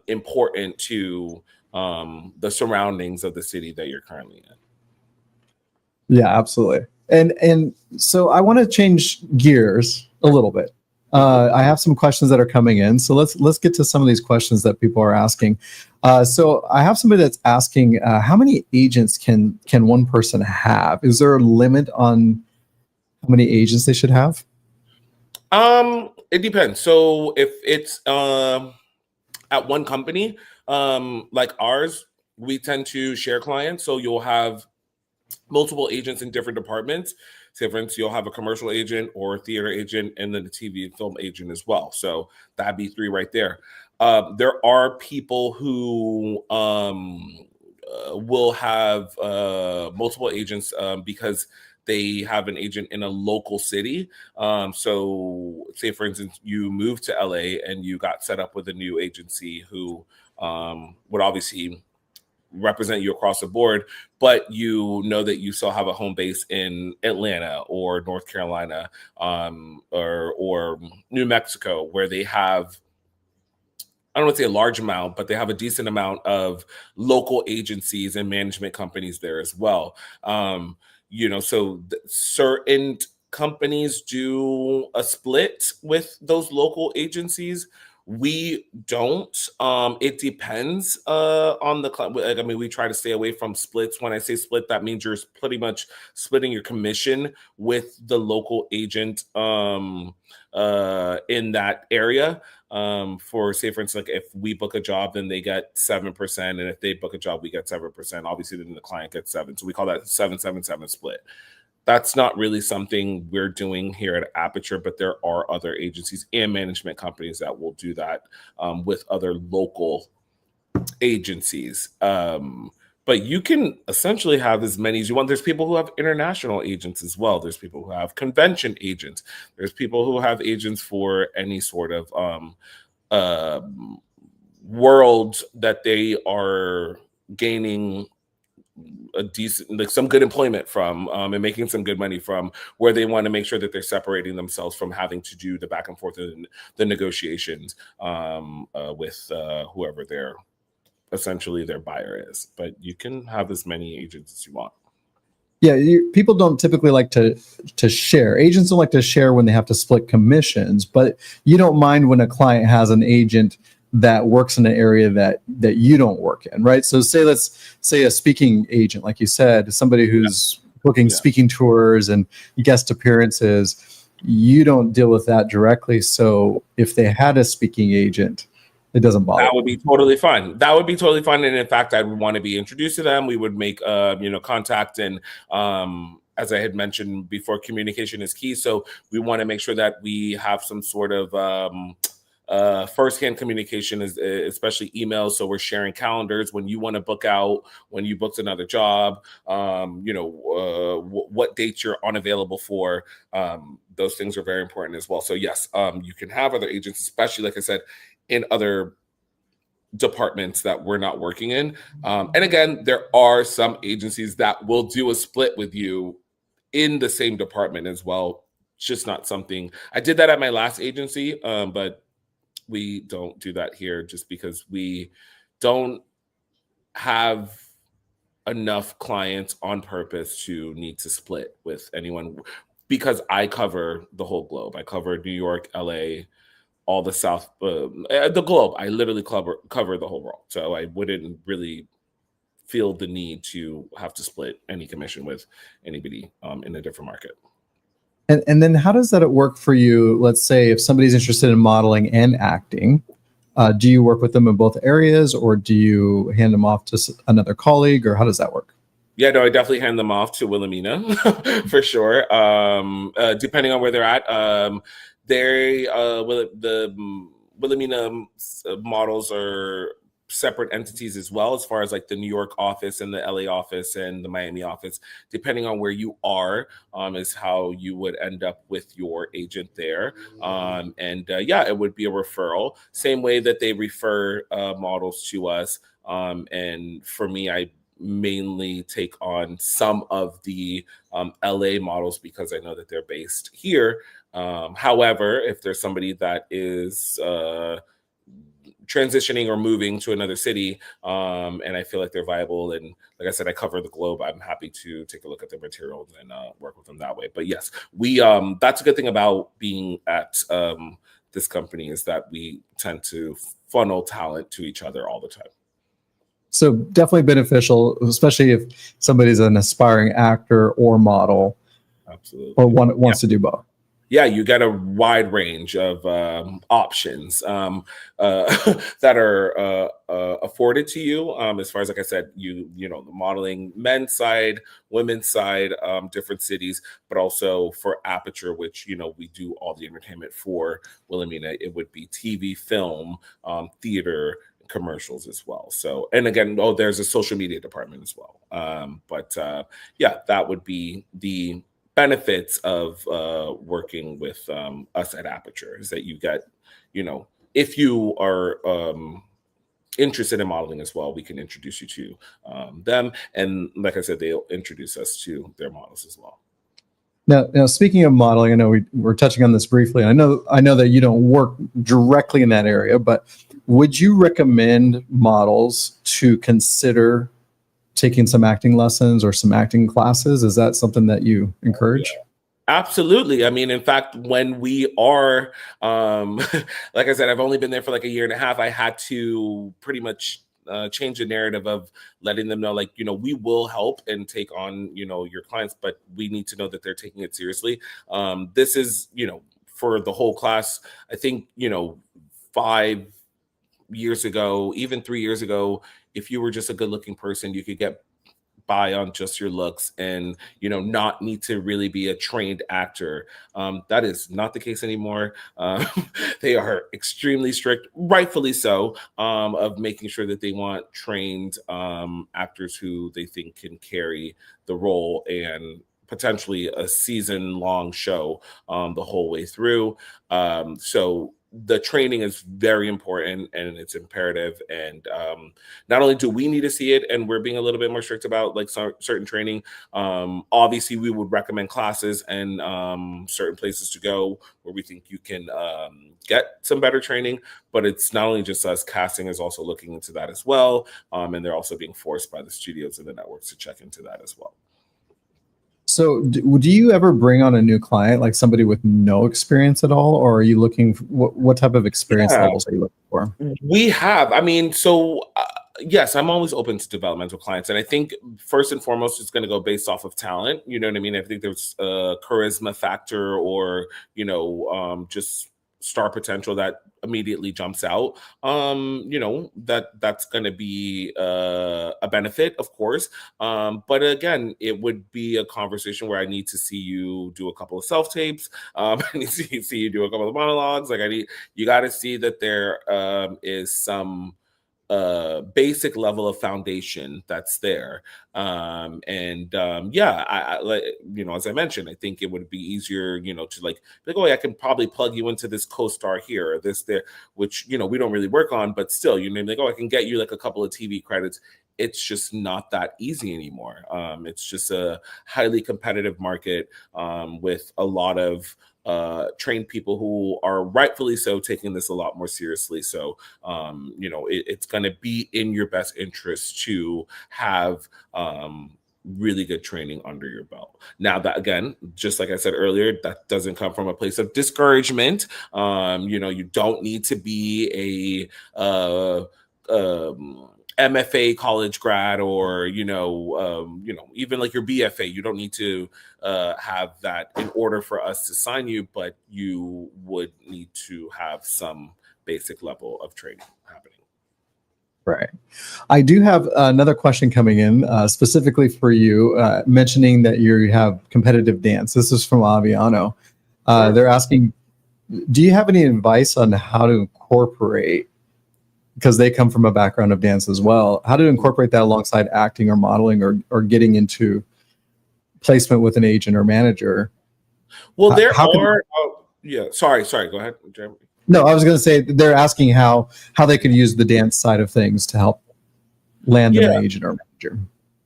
important to the surroundings of the city that you're currently in. Yeah, absolutely. And so I want to change gears a little bit. I have some questions that are coming in, so let's get to some of these questions that people are asking. So I have somebody that's asking, how many agents can one person have? Is there a limit on how many agents they should have? It depends. So if it's at one company, like ours, we tend to share clients. So you'll have multiple agents in different departments. Say, for instance, you'll have a commercial agent or a theater agent and then the TV and film agent as well. So that'd be 3 right there. There are people who will have multiple agents because they have an agent in a local city. So say, for instance, you moved to LA and you got set up with a new agency who would obviously represent you across the board, but you know that you still have a home base in Atlanta or North Carolina or New Mexico, where they have, I don't want to say a large amount, but they have a decent amount of local agencies and management companies there as well. You know, so certain companies do a split with those local agencies. We don't. It depends on the client. I mean, we try to stay away from splits. When I say split, that means you're pretty much splitting your commission with the local agent in that area. For say, for instance, like if we book a job, then they get 7%, and if they book a job, we get 7%. Obviously, then the client gets 7%. So we call that 7-7-7 split. That's not really something we're doing here at Aperture, but there are other agencies and management companies that will do that with other local agencies. But you can essentially have as many as you want. There's people who have international agents as well. There's people who have convention agents. There's people who have agents for any sort of world that they are gaining a decent, like some good employment from and making some good money from, where they want to make sure that they're separating themselves from having to do the back and forth and the negotiations with whoever their buyer is. But you can have as many agents as you want. Yeah, people don't typically like to share. Agents don't like to share when they have to split commissions, but you don't mind when a client has an agent that works in an area that you don't work in, right? So let's say a speaking agent, like you said, somebody who's booking speaking tours and guest appearances. You don't deal with that directly. So if they had a speaking agent, it doesn't bother. That would be totally fine. That would be totally fine. And in fact, I would want to be introduced to them. We would make, contact. And as I had mentioned before, communication is key. So we want to make sure that we have some sort of firsthand communication, especially emails. So we're sharing calendars when you want to book out, when you booked another job, what dates you're unavailable for. Those things are very important as well. So yes, you can have other agents, especially like I said, in other departments that we're not working in. And again, there are some agencies that will do a split with you in the same department as well. It's just not something I did that at my last agency, but we don't do that here just because we don't have enough clients on purpose to need to split with anyone, because I cover the whole globe. I cover New York, LA, all the South, the globe. I literally cover the whole world. So I wouldn't really feel the need to have to split any commission with anybody in a different market. And then how does that work for you? Let's say if somebody's interested in modeling and acting, do you work with them in both areas, or do you hand them off to another colleague, or how does that work? Yeah, no, I definitely hand them off to Wilhelmina for sure. Depending on where they're at, the Wilhelmina models are separate entities as well, as far as like the New York office and the LA office and the Miami office. Depending on where you are, is how you would end up with your agent there. It would be a referral, same way that they refer models to us. And for me, I mainly take on some of the LA models because I know that they're based here. However, if there's somebody that is transitioning or moving to another city, and I feel like they're viable, and like I said, I cover the globe, I'm happy to take a look at their materials and work with them that way. But yes, we that's a good thing about being at this company, is that we tend to funnel talent to each other all the time. So definitely beneficial, especially if somebody's an aspiring actor or model. Absolutely. Or wants to do both. Yeah, you get a wide range of options that are afforded to you. As far as, like I said, the modeling men's side, women's side, different cities, but also for Aperture, which we do all the entertainment for Wilhelmina. It would be TV, film, theater, commercials as well. So, and again, there's a social media department as well. That would be the benefits of working with us at Aperture, is that you get, if you are interested in modeling as well, we can introduce you to them. And like I said, they'll introduce us to their models as well. Now, speaking of modeling, I know we're touching on this briefly. I know that you don't work directly in that area, but would you recommend models to consider taking some acting lessons or some acting classes? Is that something that you encourage? Yeah. Absolutely. I mean, in fact, when we are, like I said, I've only been there for like a year and a half. I had to pretty much change the narrative of letting them know, like, we will help and take on, your clients, but we need to know that they're taking it seriously. This is, for the whole class, I think, 5 years ago, even 3 years ago, if you were just a good looking person, you could get by on just your looks and not need to really be a trained actor. That is not the case anymore. They are extremely strict, rightfully so, of making sure that they want trained actors who they think can carry the role and potentially a season-long show the whole way through. So the training is very important and it's imperative. And not only do we need to see it, and we're being a little bit more strict about like certain training. Obviously, we would recommend classes and certain places to go where we think you can get some better training. But it's not only just us. Casting is also looking into that as well, and they're also being forced by the studios and the networks to check into that as well. So do you ever bring on a new client, like somebody with no experience at all, or are you looking for, what type of experience Yeah, levels are you looking for? we have. I mean, so yes, I'm always open to developmental clients, and I think first and foremost, it's going to go based off of talent. You know what I mean? I think there's a charisma factor, or just star potential that immediately jumps out. That's going to be a benefit, of course. But again, it would be a conversation where I need to see you do a couple of self tapes. I need to see you do a couple of monologues. Like you got to see that there is some basic level of foundation that's there. Yeah, I like, as I mentioned, I think it would be easier, to like, oh, yeah, I can probably plug you into this co-star here or this there, which we don't really work on, but still, like, oh, I can get you like a couple of TV credits. It's just not that easy anymore. It's just a highly competitive market, with a lot of trained people who are rightfully so taking this a lot more seriously. So it's going to be in your best interest to have really good training under your belt. Now, that again, just like I said earlier, that doesn't come from a place of discouragement. You don't need to be MFA college grad, or even like your BFA. You don't need to have that in order for us to sign you, but you would need to have some basic level of training happening. Right. I do have another question coming in specifically for you, mentioning that you have competitive dance. This is from Aviano. Sure. They're asking, do you have any advice on how to incorporate, because they come from a background of dance as well, how to incorporate that alongside acting or modeling, or getting into placement with an agent or manager? Well, there How can are. Yeah. Sorry. Go ahead, Jeremy. No, I was going to say they're asking how they could use the dance side of things to help land them Yeah, an agent or manager.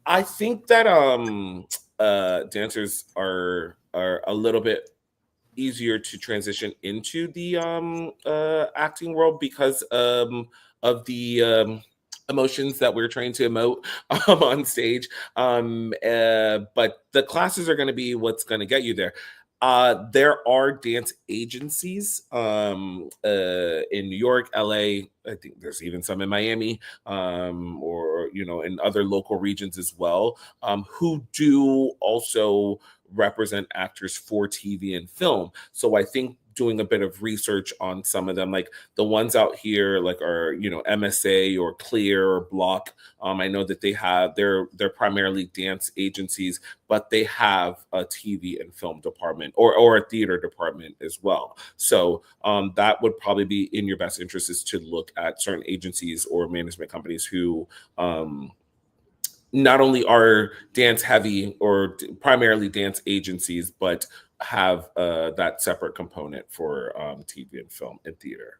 I think that dancers are a little bit easier to transition into the acting world because of the emotions that we're trying to emote on stage. But the classes are going to be what's going to get you there. There are dance agencies in New York, LA. I think there's even some in Miami, or in other local regions as well, who do also represent actors for TV and film. So I think doing a bit of research on some of them, like the ones out here, like are MSA or Clear or Block. I know that they're primarily dance agencies, but they have a TV and film department, or a theater department as well. So that would probably be in your best interest, is to look at certain agencies or management companies who not only are dance heavy or primarily dance agencies, but have that separate component for TV and film and theater.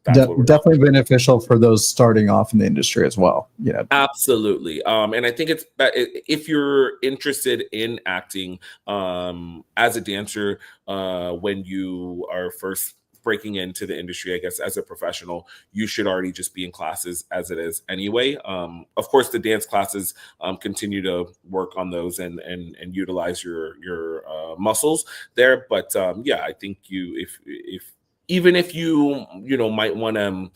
That's what we're Definitely beneficial for those starting off in the industry as well. Yeah. absolutely. And I think if you're interested in acting as a dancer, when you are first breaking into the industry, I guess, as a professional, you should already just be in classes as it is anyway. Of course, the dance classes continue to work on those and utilize your muscles there. But yeah, I think if even if you might want to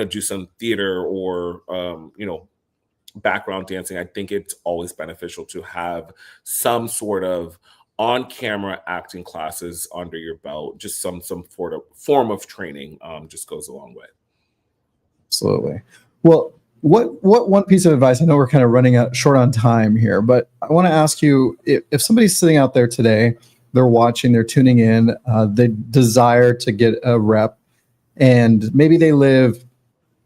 do some theater or background dancing, I think it's always beneficial to have some sort of on-camera acting classes under your belt. Just some form of training just goes a long way. Absolutely. Well, what one piece of advice? I know we're kind of running out short on time here, but I want to ask you, if somebody's sitting out there today, they're watching, they're tuning in, they desire to get a rep, and maybe they live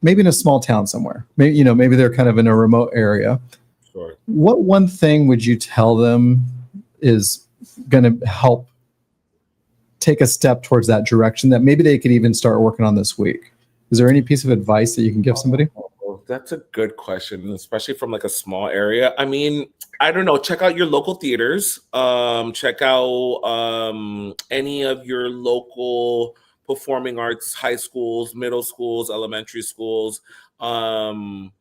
maybe in a small town somewhere. Maybe they're kind of in a remote area. Sure. What one thing would you tell them is going to help take a step towards that direction that maybe they could even start working on this week? Is there any piece of advice that you can give somebody? Oh, that's a good question, especially from like a small area. I mean, I don't know. Check out your local theaters. Check out any of your local performing arts high schools, middle schools, elementary schools. Any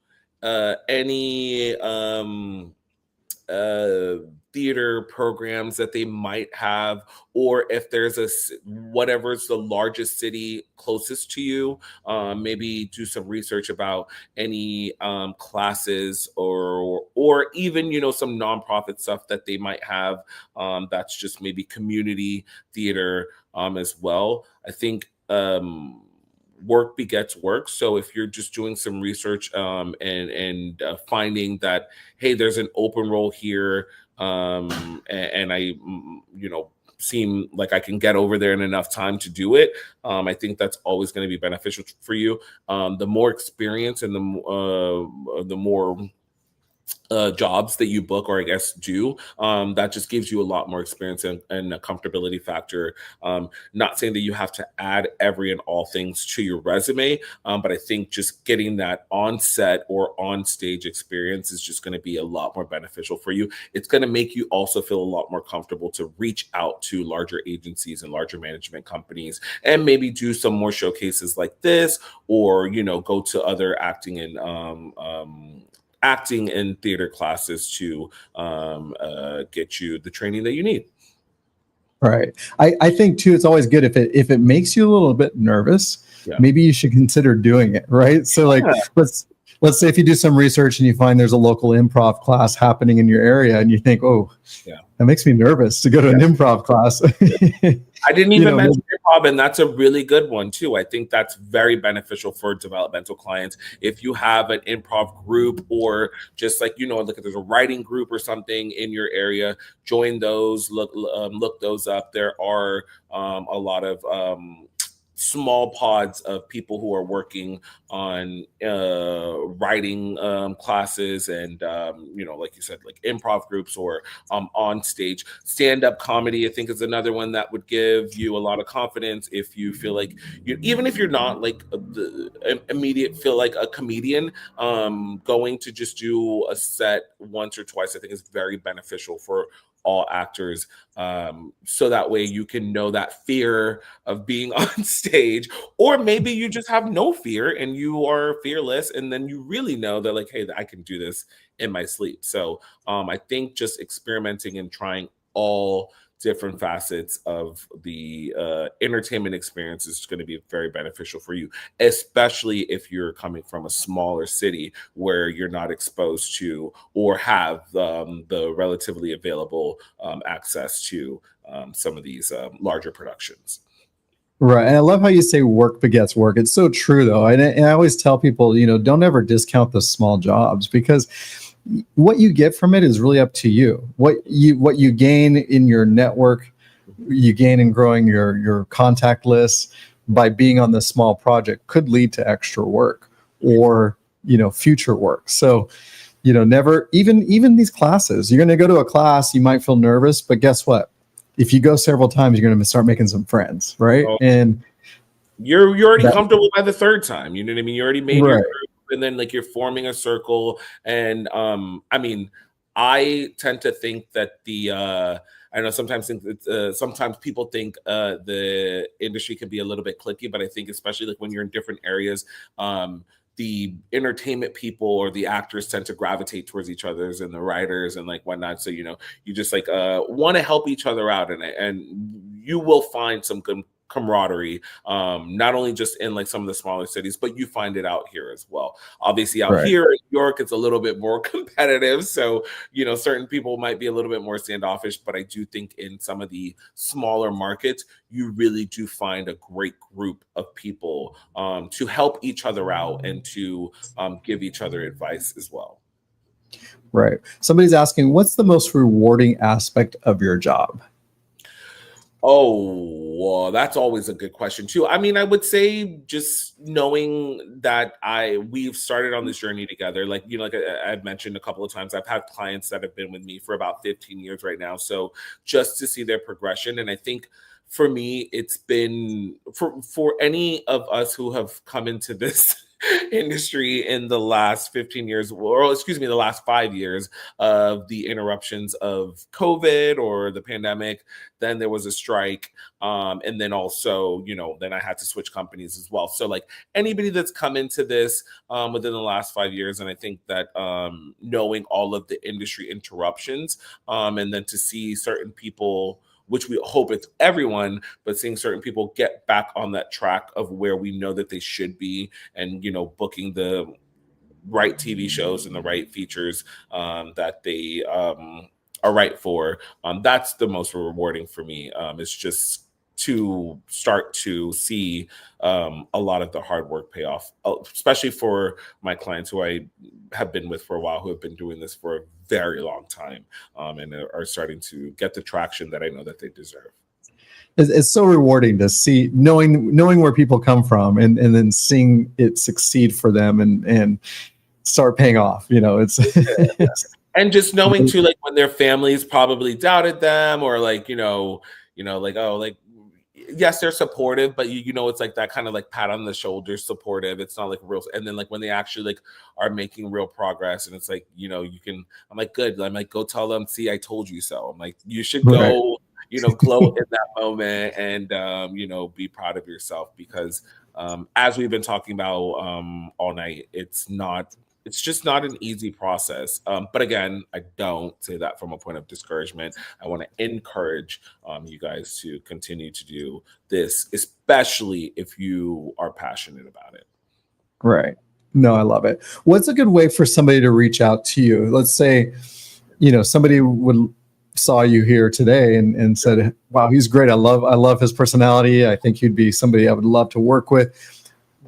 uh, theater programs that they might have, or if there's whatever's the largest city closest to you, maybe do some research about any classes or even some nonprofit stuff that they might have, that's just maybe community theater as well. I think work begets work. So if you're just doing some research and finding that, hey, there's an open role here, and I seem like I can get over there in enough time to do it, I think that's always going to be beneficial for you. The more experience and the more jobs that you book, or I guess do, that just gives you a lot more experience and a comfortability factor. Not saying that you have to add every and all things to your resume, but I think just getting that on set or on stage experience is just going to be a lot more beneficial for you. It's going to make you also feel a lot more comfortable to reach out to larger agencies and larger management companies, and maybe do some more showcases like this, or go to other acting and theater classes to get you the training that you need. Right. I think too, it's always good if it makes you a little bit nervous, maybe you should consider doing it. Right. So like, let's say if you do some research and you find there's a local improv class happening in your area and you think, oh, that makes me nervous to go to an improv class. I didn't even mention improv, and that's a really good one too. I think that's very beneficial for developmental clients. If you have an improv group, or just like look at there's a writing group or something in your area, join those. Look those up. There are a lot of small pods of people who are working on writing classes, and like you said, like improv groups, or on stage stand-up comedy. I think is another one that would give you a lot of confidence if you feel like even if you're not like the immediate feel like a comedian, going to just do a set once or twice I think is very beneficial for all actors, so that way you can know that fear of being on stage, or maybe you just have no fear and you are fearless, and then you really know that like, hey, I can do this in my sleep. So I think just experimenting and trying all different facets of the entertainment experience is going to be very beneficial for you, especially if you're coming from a smaller city where you're not exposed to or have the relatively available access to some of these larger productions. Right. And I love how you say work begets work. It's so true, though. And I always tell people, don't ever discount the small jobs, because what you get from it is really up to you. What you gain in your network, you gain in growing your contact list by being on this small project, could lead to extra work or future work. So never, even these classes, you're going to go to a class, you might feel nervous, but guess what? If you go several times, you're going to start making some friends, right? And you're already comfortable by the third time. You know what I mean? You already made your group, and then like you're forming a circle. And I mean, I tend to think that I know sometimes people think the industry can be a little bit cliquey, but I think especially like when you're in different areas, the entertainment people or the actors tend to gravitate towards each other's, and the writers and like whatnot. So, you just like want to help each other out, and you will find some good camaraderie, not only just in like some of the smaller cities, but you find it out here as well. Obviously out here in New York, it's a little bit more competitive. So, certain people might be a little bit more standoffish, but I do think in some of the smaller markets, you really do find a great group of people to help each other out and to give each other advice as well. Right. Somebody's asking, what's the most rewarding aspect of your job? Oh, well, that's always a good question too. I mean, I would say just knowing that we've started on this journey together. Like, like I've mentioned a couple of times, I've had clients that have been with me for about 15 years right now. So just to see their progression. And I think for me, it's been for any of us who have come into this industry in the last 15 years, or excuse me, the last 5 years of the interruptions of COVID or the pandemic. Then there was a strike. And then also, then I had to switch companies as well. So like anybody that's come into this within the last 5 years, and I think that knowing all of the industry interruptions, and then to see certain people, which we hope it's everyone, but seeing certain people get back on that track of where we know that they should be, and booking the right TV shows and the right features that they are right for. That's the most rewarding for me. It's just to start to see a lot of the hard work pay off, especially for my clients who I have been with for a while, who have been doing this for a very long time, and are starting to get the traction that I know that they deserve. It's so rewarding to see, knowing where people come from, and then seeing it succeed for them and start paying off. It's and just knowing too, like when their families probably doubted them, or like like, oh, like, yes, they're supportive, but it's like that kind of like pat on the shoulder supportive. It's not like real. And then like when they actually like are making real progress, and it's like, I'm like, good. I'm like, go tell them, see, I told you so. I'm like, you should go, glow in that moment, and be proud of yourself, because as we've been talking about all night, it's just not an easy process. But again, I don't say that from a point of discouragement. I want to encourage you guys to continue to do this, especially if you are passionate about it. Right. No, I love it. What's a good way for somebody to reach out to you? Let's say, somebody saw you here today and said, wow, he's great. I love his personality. I think he'd be somebody I would love to work with.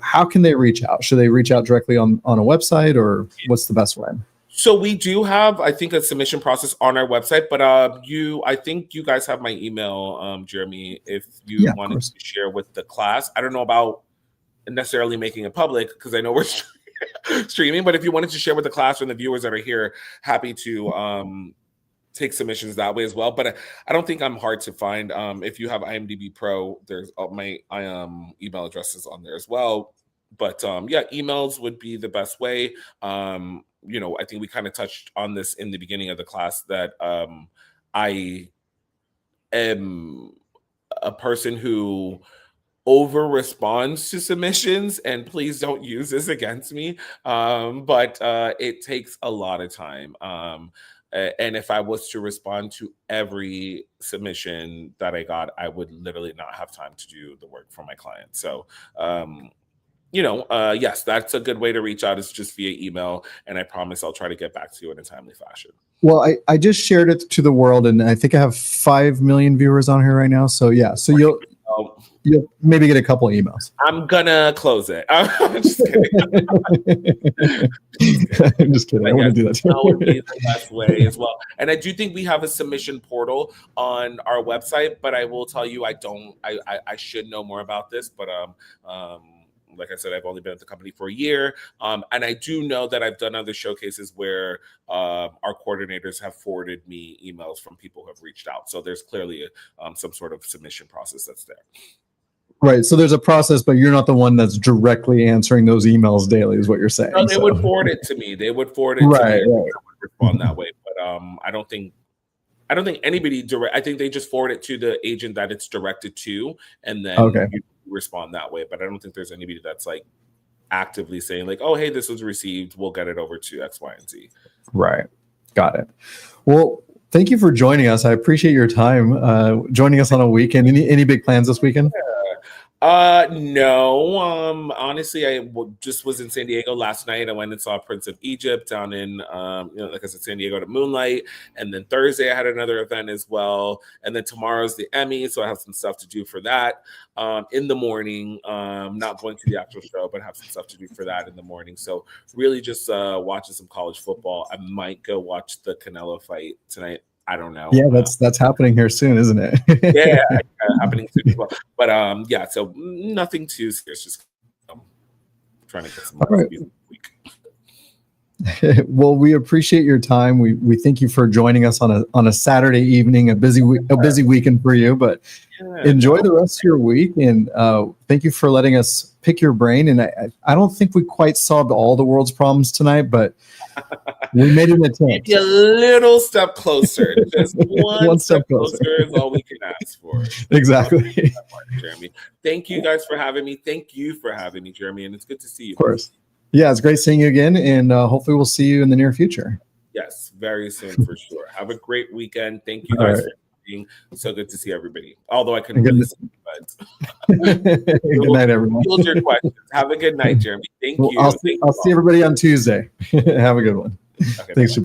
How can they reach out? Should they reach out directly on a website, or what's the best way? So we do have, I think, a submission process on our website, but I think you guys have my email, Jeremy, if you wanted to share with the class. I don't know about necessarily making it public, because I know we're streaming, but if you wanted to share with the class and the viewers that are here, happy to take submissions that way as well. But I don't think I'm hard to find. If you have IMDb Pro, there's my email addresses on there as well. But yeah, emails would be the best way. I think we kind of touched on this in the beginning of the class, that I am a person who over responds to submissions, and please don't use this against me. But it takes a lot of time. And if I was to respond to every submission that I got, I would literally not have time to do the work for my client. So, yes, that's a good way to reach out, is just via email. And I promise I'll try to get back to you in a timely fashion. Well, I just shared it to the world, and I think I have 5 million viewers on here right now. So yeah, so you'll maybe get a couple of emails. I'm gonna close it. I'm just kidding. I'm just kidding. I want to do that. That would be the best way as well. And I do think we have a submission portal on our website, but I will tell you, I should know more about this, but like I said, I've only been at the company for a year. And I do know that I've done other showcases where our coordinators have forwarded me emails from people who have reached out. So there's clearly some sort of submission process that's there. Right. So there's a process, but you're not the one that's directly answering those emails daily, is what you're saying. No, they would forward it to me. They would forward it to me. I would respond that way. But I don't think anybody I think they just forward it to the agent that it's directed to, and then you respond that way. But I don't think there's anybody that's like actively saying like, oh, hey, this was received, we'll get it over to X, Y, and Z. Right. Got it. Well, thank you for joining us. I appreciate your time joining us on a weekend. Any big plans this weekend? No. Honestly, I just was in San Diego last night. I went and saw Prince of Egypt down in, like I said, San Diego to Moonlight. And then Thursday I had another event as well. And then tomorrow's the Emmy, so I have some stuff to do for that in the morning. Not going to the actual show, but have some stuff to do for that in the morning. So really just watching some college football. I might go watch the Canelo fight tonight. I don't know. Yeah, that's happening here soon, isn't it? Yeah, happening soon as well. But yeah, so nothing too serious. Just trying to get some week. Well, we appreciate your time. We thank you for joining us on a Saturday evening, a busy weekend for you, but enjoy the rest of your week. And thank you for letting us pick your brain. And I don't think we quite solved all the world's problems tonight, but we made an attempt. A little step closer. Just one step closer is all we can ask for. Exactly. Jeremy. Thank you guys for having me. Thank you for having me, Jeremy. And it's good to see you. Of course. Yeah, it's great seeing you again. And hopefully we'll see you in the near future. Yes, very soon for sure. Have a great weekend. Thank you guys for being so good to see everybody. Although I couldn't really see you, but good night, everyone. Field your questions. Have a good night, Jeremy. Thank you. I'll see everybody on Tuesday. Have a good one. Okay, thanks, Jabari.